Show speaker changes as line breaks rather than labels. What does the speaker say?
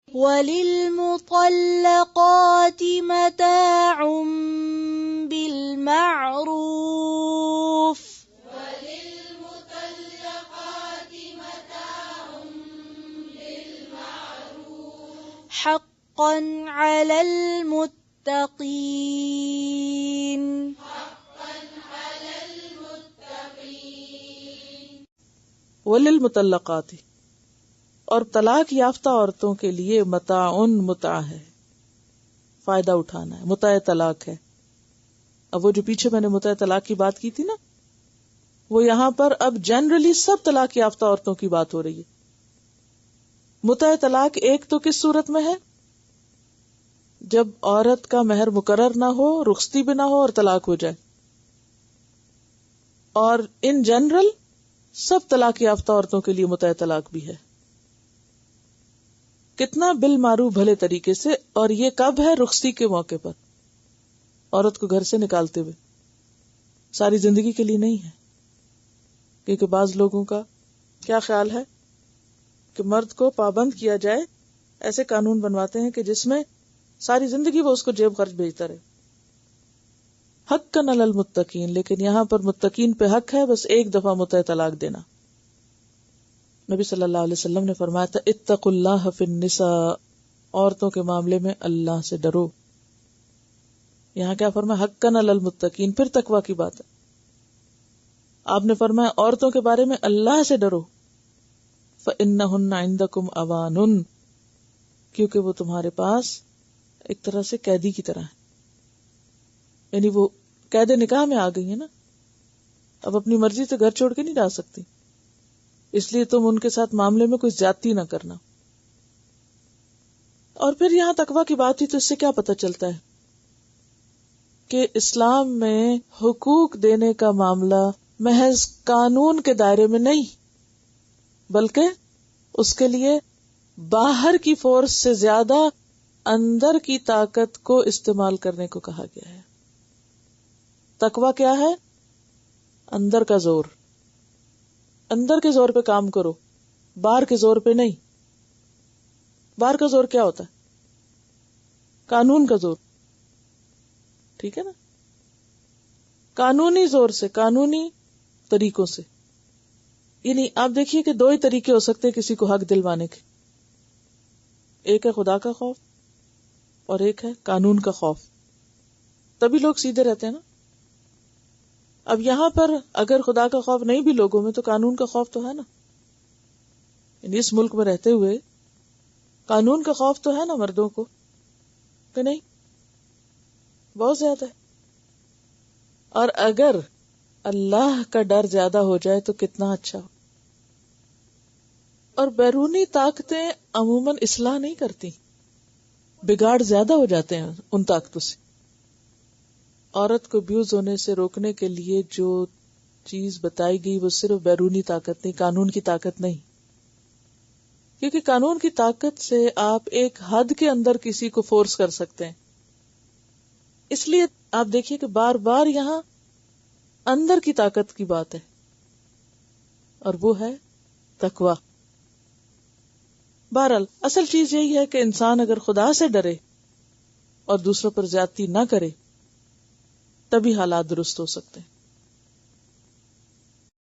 وَلِلْمُطَلَّقَاتِ مَتَاعٌ بِالْمَعْرُوفِ حقا على المتقين.
وللمطلقات، اور طلاق یافتہ عورتوں کے لیے متاع ہے، فائدہ اٹھانا ہے، متاع طلاق ہے. اب وہ جو پیچھے میں نے متاع طلاق کی بات کی تھی نا، وہ یہاں پر اب جنرلی سب طلاق یافتہ عورتوں کی بات ہو رہی ہے. متاع طلاق ایک تو کس صورت میں ہے؟ جب عورت کا مہر مقرر نہ ہو، رخصتی بھی نہ ہو اور طلاق ہو جائے. اور ان جنرل سب طلاق یافتہ عورتوں کے لیے متاع طلاق بھی ہے. کتنا بالمعروف بھلے طریقے سے. اور یہ کب ہے؟ رخصتی کے موقع پر، عورت کو گھر سے نکالتے ہوئے. ساری زندگی کے لیے نہیں ہے، کیونکہ بعض لوگوں کا کیا خیال ہے کہ مرد کو پابند کیا جائے، ایسے قانون بنواتے ہیں کہ جس میں ساری زندگی وہ اس کو جیب خرچ بھیجتا رہے. حقاً علی المتقین، لیکن یہاں پر متقین پہ حق ہے بس ایک دفعہ متع طلاق دینا. نبی صلی اللہ علیہ وسلم نے فرمایا تھا اتقوا اللہ فی النساء، عورتوں کے معاملے میں اللہ سے ڈرو. یہاں کیا فرمایا؟ حقاً علی المتقین، پھر تقوی کی بات ہے. آپ نے فرمایا عورتوں کے بارے میں اللہ سے ڈرو. فإنہن عندکم اوان، کیونکہ وہ تمہارے پاس ایک طرح سے قیدی کی طرح ہے، یعنی وہ قید نکاح میں آ گئی ہے نا، اب اپنی مرضی سے گھر چھوڑ کے نہیں جا سکتی، اس لیے تم ان کے ساتھ معاملے میں کوئی زیادتی نہ کرنا. اور پھر یہاں تقویٰ کی بات ہوئی تو اس سے کیا پتہ چلتا ہے کہ اسلام میں حقوق دینے کا معاملہ محض قانون کے دائرے میں نہیں، بلکہ اس کے لیے باہر کی فورس سے زیادہ اندر کی طاقت کو استعمال کرنے کو کہا گیا ہے. تقویٰ کیا ہے؟ اندر کا زور، اندر کے زور پہ کام کرو، باہر کے زور پہ نہیں. باہر کا زور کیا ہوتا ہے؟ قانون کا زور، ٹھیک ہے نا، قانونی زور سے، قانونی طریقوں سے. یعنی آپ دیکھیے کہ دو ہی طریقے ہو سکتے ہیں کسی کو حق دلوانے کے، ایک ہے خدا کا خوف اور ایک ہے قانون کا خوف. تبھی لوگ سیدھے رہتے ہیں نا. اب یہاں پر اگر خدا کا خوف نہیں بھی لوگوں میں تو قانون کا خوف تو ہے نا. یعنی اس ملک میں رہتے ہوئے قانون کا خوف تو ہے نا مردوں کو، کہ نہیں؟ بہت زیادہ ہے. اور اگر اللہ کا ڈر زیادہ ہو جائے تو کتنا اچھا ہو. اور بیرونی طاقتیں عموماً اصلاح نہیں کرتی، بگاڑ زیادہ ہو جاتے ہیں ان طاقتوں سے. عورت کو ابیوز ہونے سے روکنے کے لیے جو چیز بتائی گئی وہ صرف بیرونی طاقت نہیں، قانون کی طاقت نہیں. کیونکہ قانون کی طاقت سے آپ ایک حد کے اندر کسی کو فورس کر سکتے ہیں. اس لیے آپ دیکھیے کہ بار بار یہاں اندر کی طاقت کی بات ہے، اور وہ ہے تقوی. بہرحال اصل چیز یہی ہے کہ انسان اگر خدا سے ڈرے اور دوسروں پر زیادتی نہ کرے تبھی حالات درست ہو سکتے ہیں.